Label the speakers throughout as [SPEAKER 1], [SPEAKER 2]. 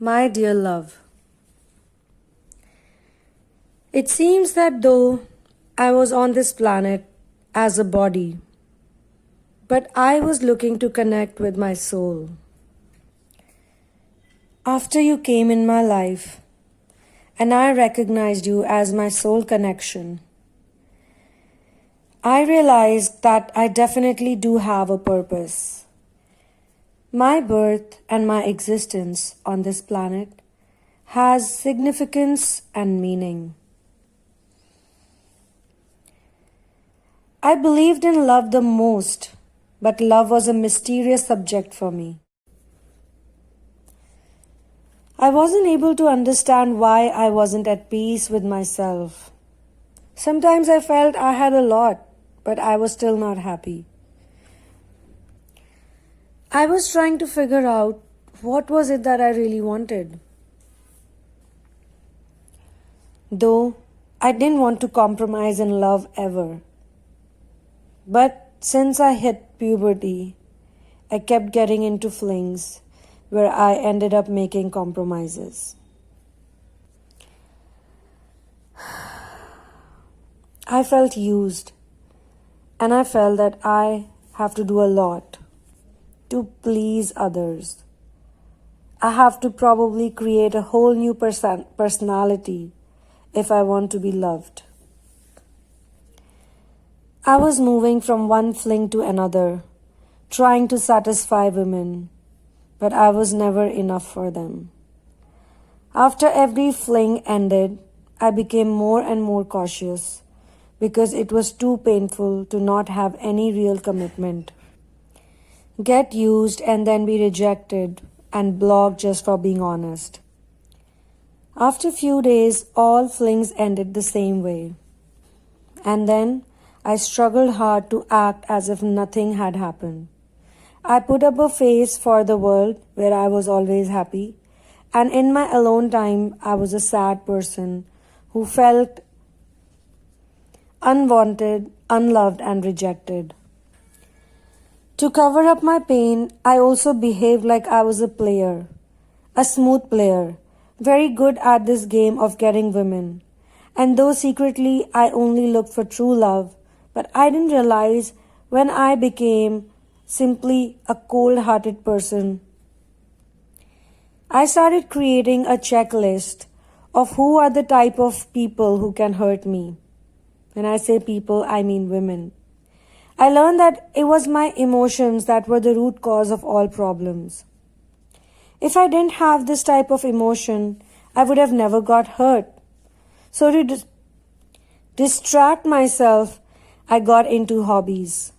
[SPEAKER 1] My dear love, it seems that though I was on this planet as a body, but I was looking to connect with my soul. After you came in my life, and I recognized you as my soul connection, I realized that I definitely do have a purpose. My birth and my existence on this planet has significance and meaning. I believed in love the most, but love was a mysterious subject for me. I wasn't able to understand why I wasn't at peace with myself. Sometimes I felt I had a lot, but I was still not happy. I was trying to figure out what was it that I really wanted. Though I didn't want to compromise in love ever. But since I hit puberty, I kept getting into flings where I ended up making compromises. I felt used, and I felt that I have to do a lot to please others. I have to probably create a whole new personality if I want to be loved. I was moving from one fling to another, trying to satisfy women, but I was never enough for them. After every fling ended, I became more and more cautious because it was too painful to not have any real commitment. Get used and then be rejected and blocked just for being honest. After a few days, all flings ended the same way. And then I struggled hard to act as if nothing had happened. I put up a face for the world where I was always happy, and in my alone time, I was a sad person who felt unwanted, unloved, and rejected. To cover up my pain, I also behaved like I was a player, a smooth player, very good at this game of getting women. And though secretly I only looked for true love, but I didn't realize when I became simply a cold-hearted person. I started creating a checklist of who are the type of people who can hurt me. When I say people, I mean women. I learned that it was my emotions that were the root cause of all problems. If I didn't have this type of emotion, I would have never got hurt. So to distract myself, I got into hobbies.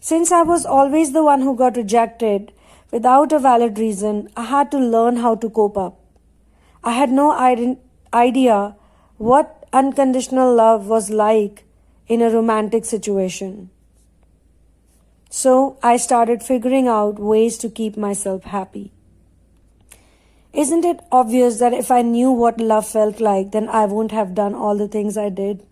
[SPEAKER 1] Since I was always the one who got rejected without a valid reason, I had to learn how to cope up. I had no idea what unconditional love was like in a romantic situation. So I started figuring out ways to keep myself happy. Isn't it obvious that if I knew what love felt like, then I wouldn't have done all the things I did?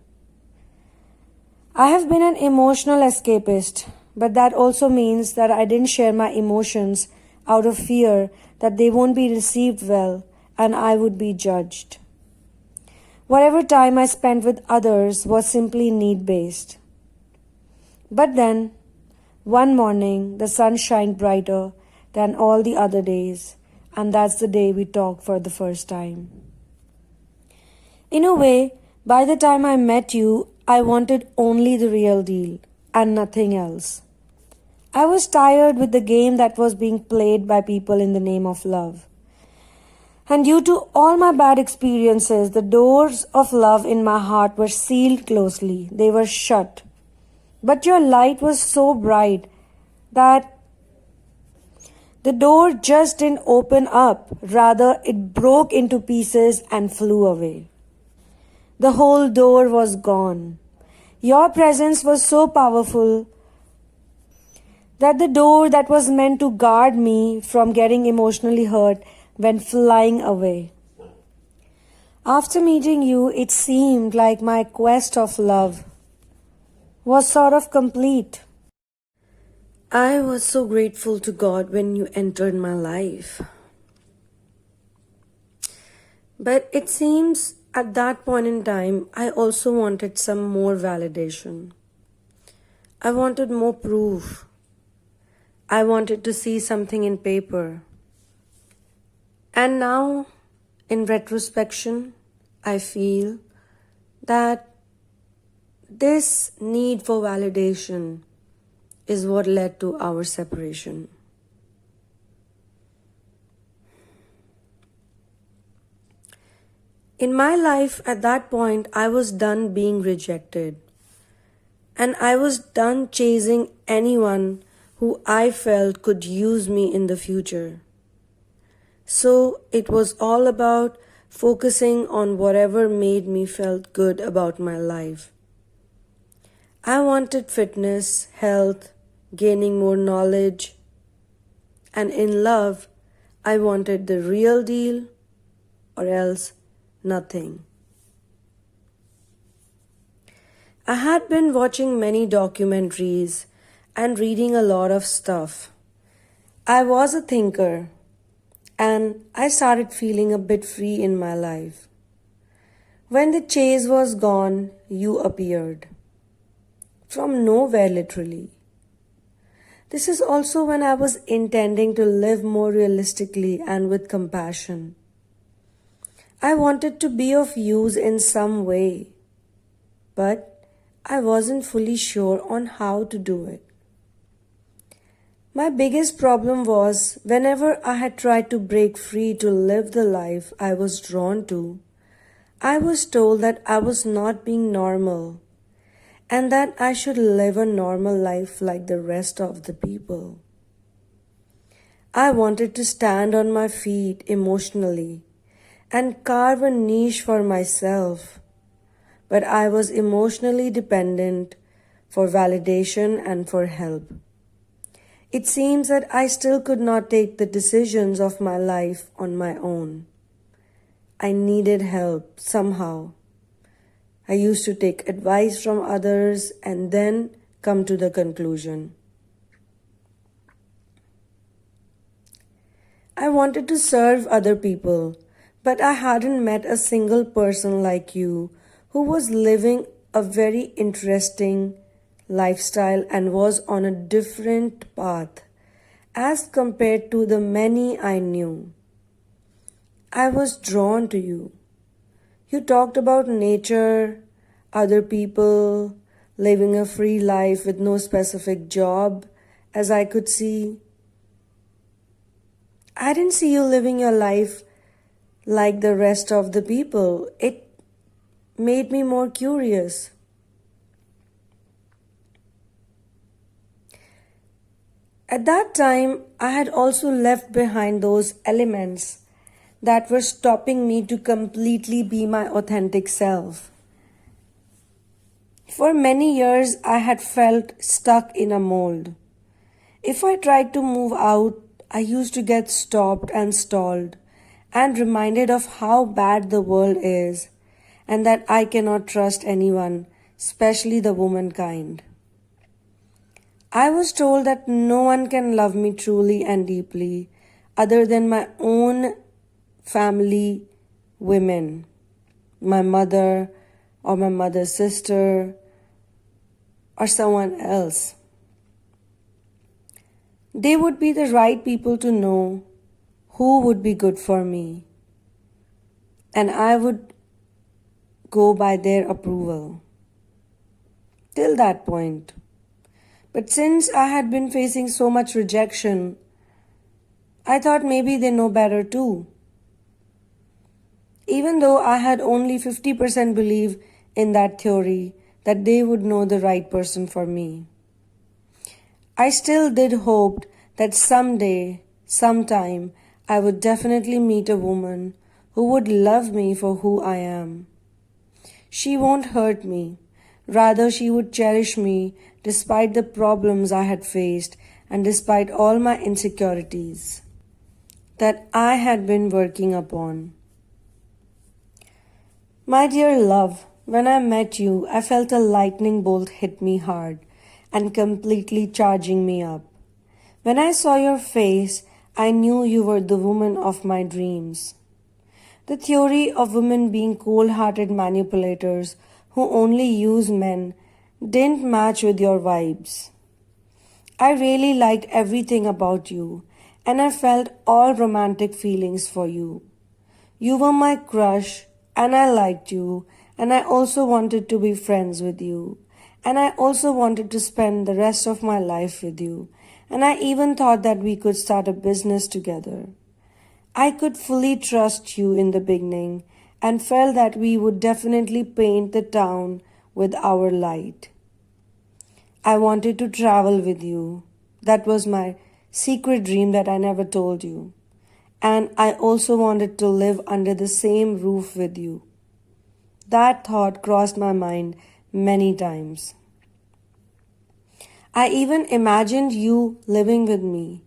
[SPEAKER 1] I have been an emotional escapist, but that also means that I didn't share my emotions out of fear that they won't be received well and I would be judged. Whatever time I spent with others was simply need-based. But then, one morning, the sun shined brighter than all the other days, and that's the day we talked for the first time. In a way, by the time I met you, I wanted only the real deal and nothing else. I was tired with the game that was being played by people in the name of love. And due to all my bad experiences, the doors of love in my heart were sealed closely. They were shut. But your light was so bright that the door just didn't open up. Rather, it broke into pieces and flew away. The whole door was gone. Your presence was so powerful that the door that was meant to guard me from getting emotionally hurt went flying away. After meeting you, it seemed like my quest of love was sort of complete. I was so grateful to God when you entered my life. But it seems at that point in time, I also wanted some more validation. I wanted more proof. I wanted to see something in paper. And now, in retrospection, I feel that this need for validation is what led to our separation. In my life, at that point, I was done being rejected. And I was done chasing anyone who I felt could use me in the future. So it was all about focusing on whatever made me felt good about my life. I wanted fitness, health, gaining more knowledge, and in love, I wanted the real deal or else nothing. I had been watching many documentaries and reading a lot of stuff. I was a thinker and I started feeling a bit free in my life. When the chase was gone, you appeared. From nowhere, literally. This is also when I was intending to live more realistically and with compassion. I wanted to be of use in some way, but I wasn't fully sure on how to do it. My biggest problem was whenever I had tried to break free to live the life I was drawn to, I was told that I was not being normal and that I should live a normal life like the rest of the people. I wanted to stand on my feet emotionally and carve a niche for myself, but I was emotionally dependent for validation and for help. It seems that I still could not take the decisions of my life on my own. I needed help somehow. I used to take advice from others and then come to the conclusion. I wanted to serve other people, but I hadn't met a single person like you who was living a very interesting lifestyle and was on a different path as compared to the many I knew. I was drawn to you. You talked about nature, other people, living a free life with no specific job, as I could see. I didn't see you living your life like the rest of the people. It made me more curious. At that time, I had also left behind those elements that were stopping me to completely be my authentic self. For many years, I had felt stuck in a mold. If I tried to move out, I used to get stopped and stalled and reminded of how bad the world is and that I cannot trust anyone, especially the womankind. I was told that no one can love me truly and deeply other than my own family women, my mother or my mother's sister or someone else. They would be the right people to know who would be good for me, and I would go by their approval. Till that point. But since I had been facing so much rejection, I thought maybe they know better too. Even though I had only 50% belief in that theory that they would know the right person for me, I still did hope that someday, sometime, I would definitely meet a woman who would love me for who I am. She won't hurt me. Rather, she would cherish me despite the problems I had faced and despite all my insecurities that I had been working upon. My dear love, when I met you, I felt a lightning bolt hit me hard and completely charging me up. When I saw your face, I knew you were the woman of my dreams. The theory of women being cold-hearted manipulators who only use men didn't match with your vibes. I really liked everything about you, and I felt all romantic feelings for you. You were my crush, and I liked you, and I also wanted to be friends with you, and I also wanted to spend the rest of my life with you, and I even thought that we could start a business together. I could fully trust you in the beginning and felt that we would definitely paint the town with our light. I wanted to travel with you. That was my secret dream that I never told you. And I also wanted to live under the same roof with you. That thought crossed my mind many times. I even imagined you living with me.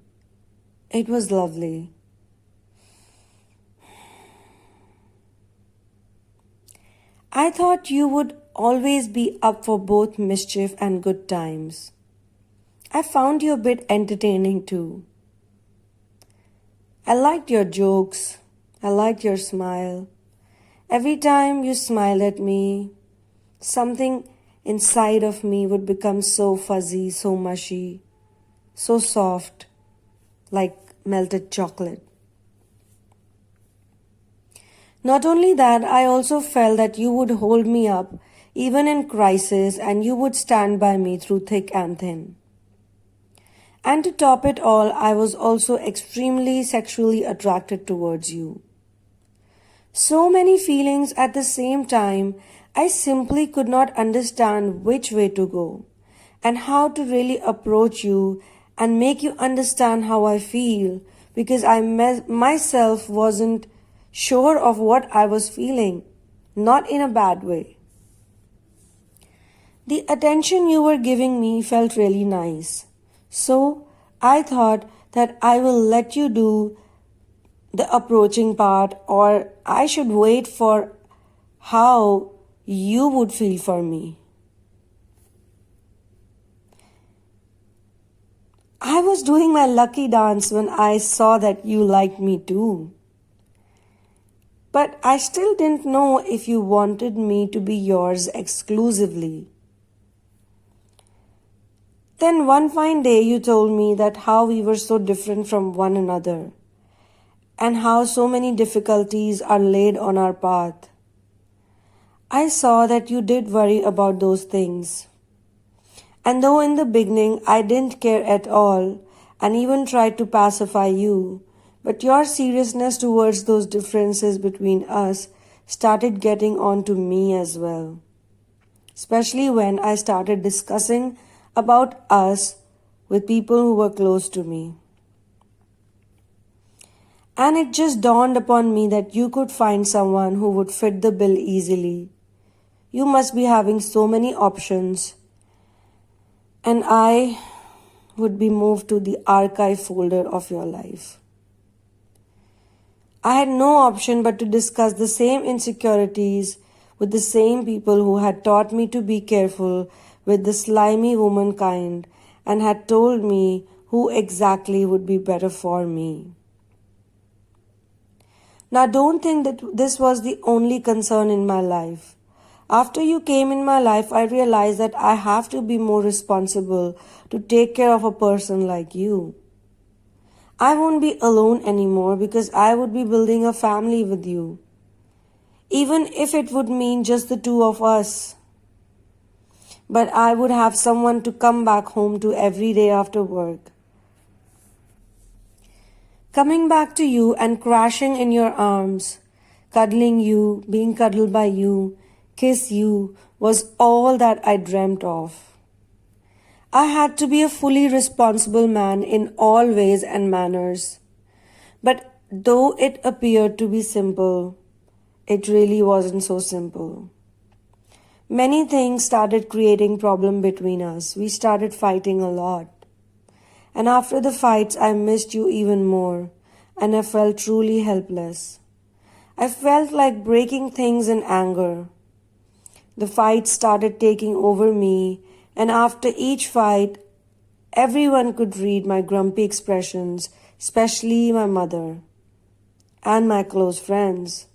[SPEAKER 1] It was lovely. I thought you would always be up for both mischief and good times. I found you a bit entertaining too. I liked your jokes. I liked your smile. Every time you smiled at me, something inside of me would become so fuzzy, so mushy, so soft, like melted chocolate. Not only that, I also felt that you would hold me up even in crisis and you would stand by me through thick and thin. And to top it all, I was also extremely sexually attracted towards you. So many feelings at the same time, I simply could not understand which way to go and how to really approach you and make you understand how I feel because I myself wasn't sure of what I was feeling, not in a bad way. The attention you were giving me felt really nice. So I thought that I will let you do the approaching part or I should wait for how you would feel for me. I was doing my lucky dance when I saw that you liked me too. But I still didn't know if you wanted me to be yours exclusively. Then one fine day you told me that how we were so different from one another and how so many difficulties are laid on our path. I saw that you did worry about those things. And though in the beginning I didn't care at all and even tried to pacify you, but your seriousness towards those differences between us started getting on to me as well. Especially when I started discussing about us with people who were close to me. And it just dawned upon me that you could find someone who would fit the bill easily. You must be having so many options. And I would be moved to the archive folder of your life. I had no option but to discuss the same insecurities with the same people who had taught me to be careful with the slimy womankind and had told me who exactly would be better for me. Now don't think that this was the only concern in my life. After you came in my life, I realized that I have to be more responsible to take care of a person like you. I won't be alone anymore because I would be building a family with you. Even if it would mean just the two of us. But I would have someone to come back home to every day after work. Coming back to you and crashing in your arms, cuddling you, being cuddled by you, kiss you, was all that I dreamt of. I had to be a fully responsible man in all ways and manners. But though it appeared to be simple, it really wasn't so simple. Many things started creating problem between us. We started fighting a lot. And after the fights, I missed you even more, and I felt truly helpless. I felt like breaking things in anger. The fights started taking over me, and after each fight, everyone could read my grumpy expressions, especially my mother and my close friends.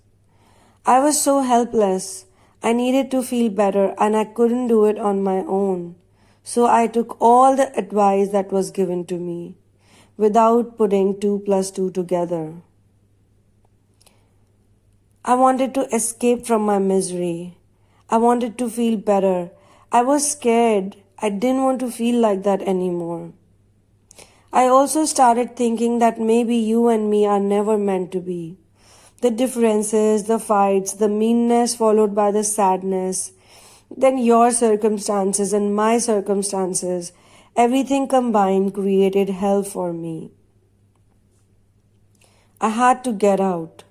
[SPEAKER 1] I was so helpless. I needed to feel better and I couldn't do it on my own. So I took all the advice that was given to me without putting 2 plus 2 together. I wanted to escape from my misery. I wanted to feel better. I was scared. I didn't want to feel like that anymore. I also started thinking that maybe you and me are never meant to be. The differences, the fights, the meanness followed by the sadness, then your circumstances and my circumstances, everything combined created hell for me. I had to get out.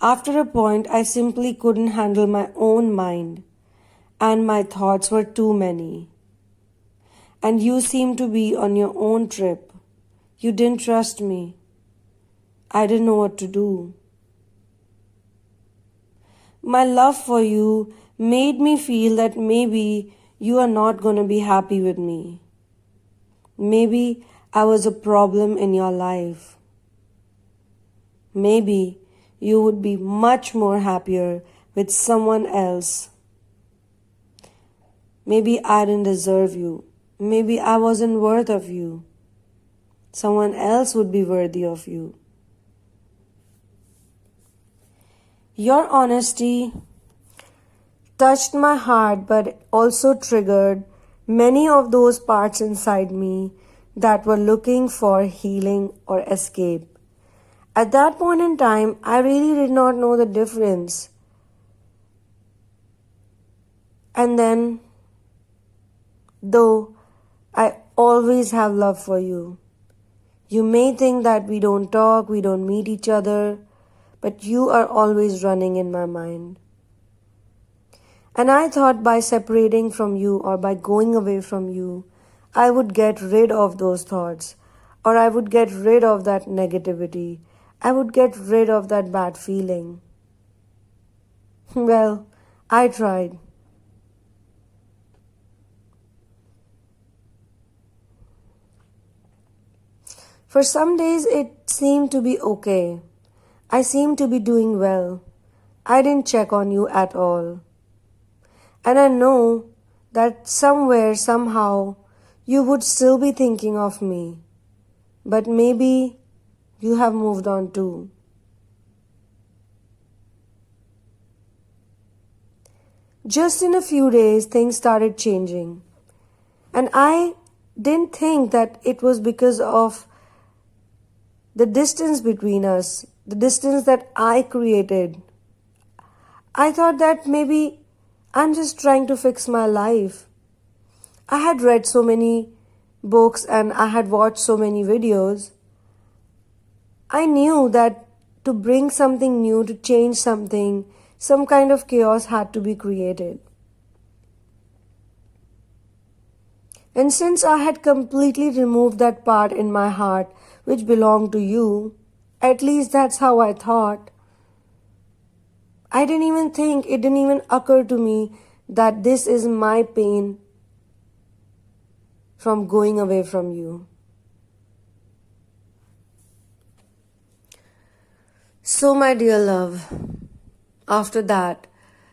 [SPEAKER 1] After a point, I simply couldn't handle my own mind, and my thoughts were too many. And you seemed to be on your own trip. You didn't trust me. I didn't know what to do. My love for you made me feel that maybe you are not going to be happy with me. Maybe I was a problem in your life. Maybe you would be much more happier with someone else. Maybe I didn't deserve you. Maybe I wasn't worth of you. Someone else would be worthy of you. Your honesty touched my heart, but also triggered many of those parts inside me that were looking for healing or escape. At that point in time, I really did not know the difference. And then, though I always have love for you, you may think that we don't talk, we don't meet each other, but you are always running in my mind. And I thought by separating from you or by going away from you, I would get rid of those thoughts, or I would get rid of that negativity. I would get rid of that bad feeling. Well, I tried. For some days it seemed to be okay. I seemed to be doing well. I didn't check on you at all. And I know that somewhere, somehow, you would still be thinking of me. But maybe you have moved on too. Just in a few days, things started changing. And I didn't think that it was because of the distance between us, the distance that I created. I thought that maybe I'm just trying to fix my life. I had read so many books and I had watched so many videos. I knew that to bring something new, to change something, some kind of chaos had to be created. And since I had completely removed that part in my heart which belonged to you, at least that's how I thought, it didn't even occur to me that this is my pain from going away from you. So, my dear love, after that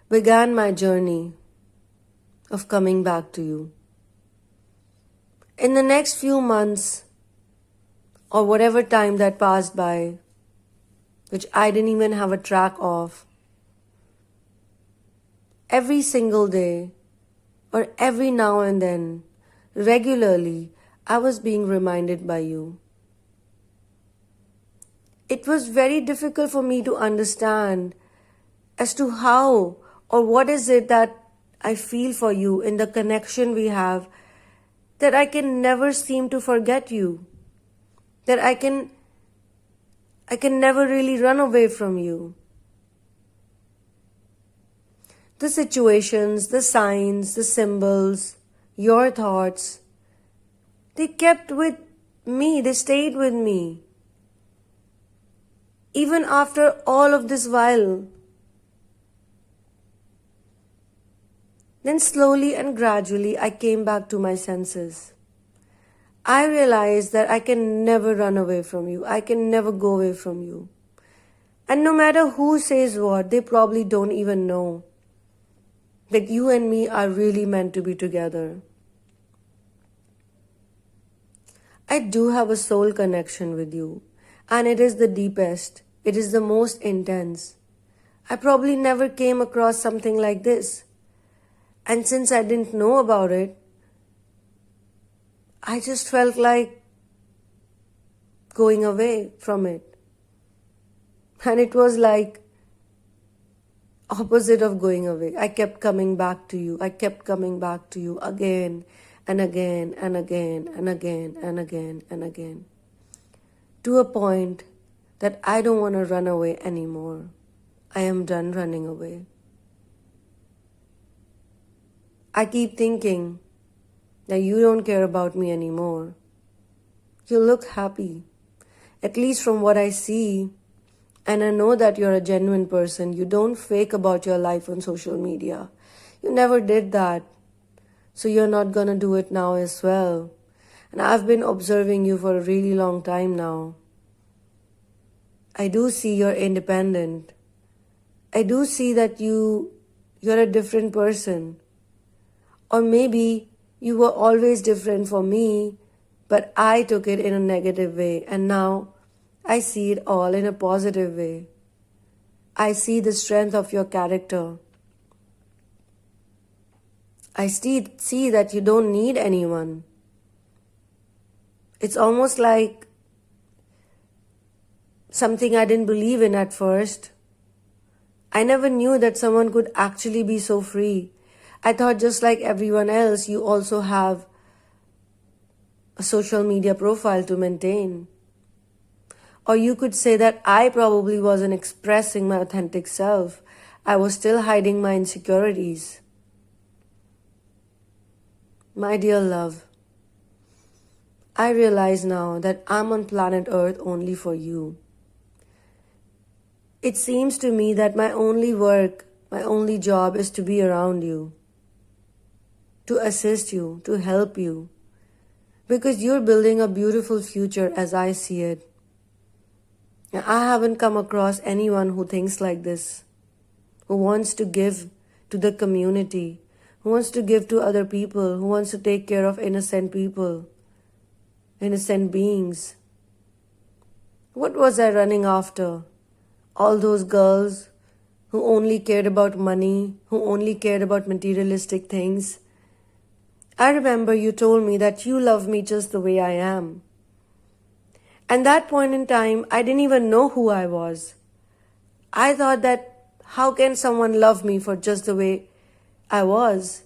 [SPEAKER 1] began my journey of coming back to you. In the next few months, or whatever time that passed by, which I didn't even have a track of, every single day, or every now and then, regularly, I was being reminded by you. It was very difficult for me to understand as to how or what is it that I feel for you in the connection we have, that I can never seem to forget you, that I can never really run away from you. The situations, the signs, the symbols, your thoughts, they kept with me, they stayed with me. Even after all of this while. Then slowly and gradually I came back to my senses. I realized that I can never run away from you. I can never go away from you. And no matter who says what, they probably don't even know that you and me are really meant to be together. I do have a soul connection with you, and it is the deepest. It is the most intense. I probably never came across something like this. And since I didn't know about it, I just felt like going away from it. And it was like opposite of going away. I kept coming back to you. I kept coming back to you again and again and again and again and again and again. To a point that I don't want to run away anymore. I am done running away. I keep thinking that you don't care about me anymore. You look happy, at least from what I see, and I know that you're a genuine person. You don't fake about your life on social media. You never did that, so you're not gonna do it now as well. And I've been observing you for a really long time now. I do see you're independent. I do see that you're a different person. Or maybe you were always different for me, but I took it in a negative way, and now I see it all in a positive way. I see the strength of your character. I see that you don't need anyone. It's almost like something I didn't believe in at first. I never knew that someone could actually be so free. I thought just like everyone else, you also have a social media profile to maintain. Or you could say that I probably wasn't expressing my authentic self. I was still hiding my insecurities. My dear love, I realize now that I'm on planet Earth only for you. It seems to me that my only work, my only job is to be around you, to assist you, to help you, because you're building a beautiful future as I see it. And I haven't come across anyone who thinks like this, who wants to give to the community, who wants to give to other people, who wants to take care of innocent people, innocent beings. What was I running after? All those girls who only cared about money, who only cared about materialistic things. I remember you told me that you love me just the way I am. And that point in time, I didn't even know who I was. I thought that how can someone love me for just the way I was?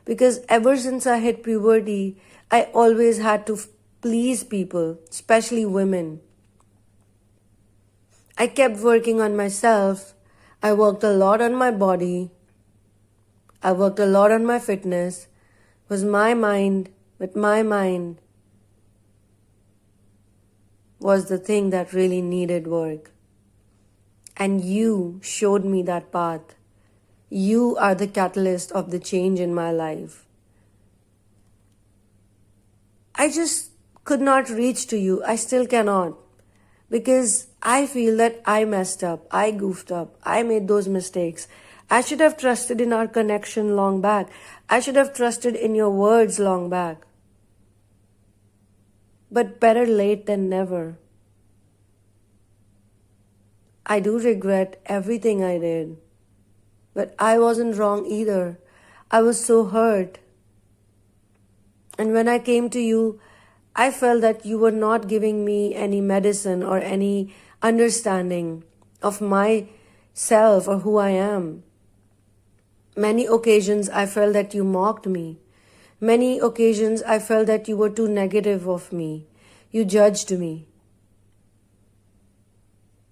[SPEAKER 1] Because ever since I hit puberty, I always had to please people, especially women. I kept working on myself. I worked a lot on my body. I worked a lot on my fitness. But my mind was the thing that really needed work. And you showed me that path. You are the catalyst of the change in my life. I just could not reach to you. I still cannot. Because I feel that I messed up. I goofed up. I made those mistakes. I should have trusted in our connection long back. I should have trusted in your words long back. But better late than never. I do regret everything I did. But I wasn't wrong either. I was so hurt. And when I came to you, I felt that you were not giving me any medicine or any understanding of myself or who I am. Many occasions I felt that you mocked me. Many occasions I felt that you were too negative of me. You judged me.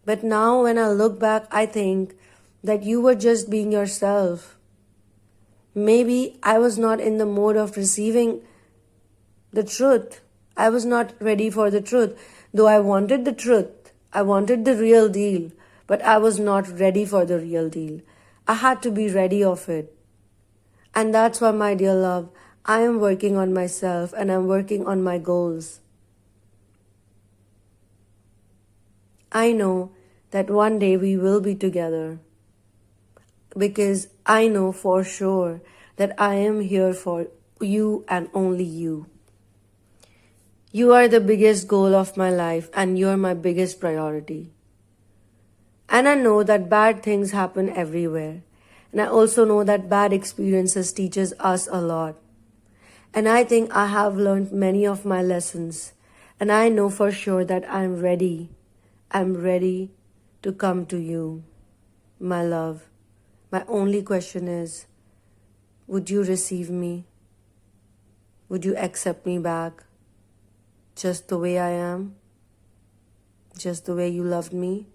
[SPEAKER 1] But now when I look back, I think that you were just being yourself. Maybe I was not in the mode of receiving the truth. I was not ready for the truth. Though I wanted the truth, I wanted the real deal, but I was not ready for the real deal. I had to be ready of it. And that's why, my dear love, I am working on myself and I'm working on my goals. I know that one day we will be together, because I know for sure that I am here for you and only you. You are the biggest goal of my life and you are my biggest priority. And I know that bad things happen everywhere. And I also know that bad experiences teaches us a lot. And I think I have learned many of my lessons. And I know for sure that I'm ready. I'm ready to come to you, my love. My only question is, would you receive me? Would you accept me back? Just the way I am? Just the way you loved me?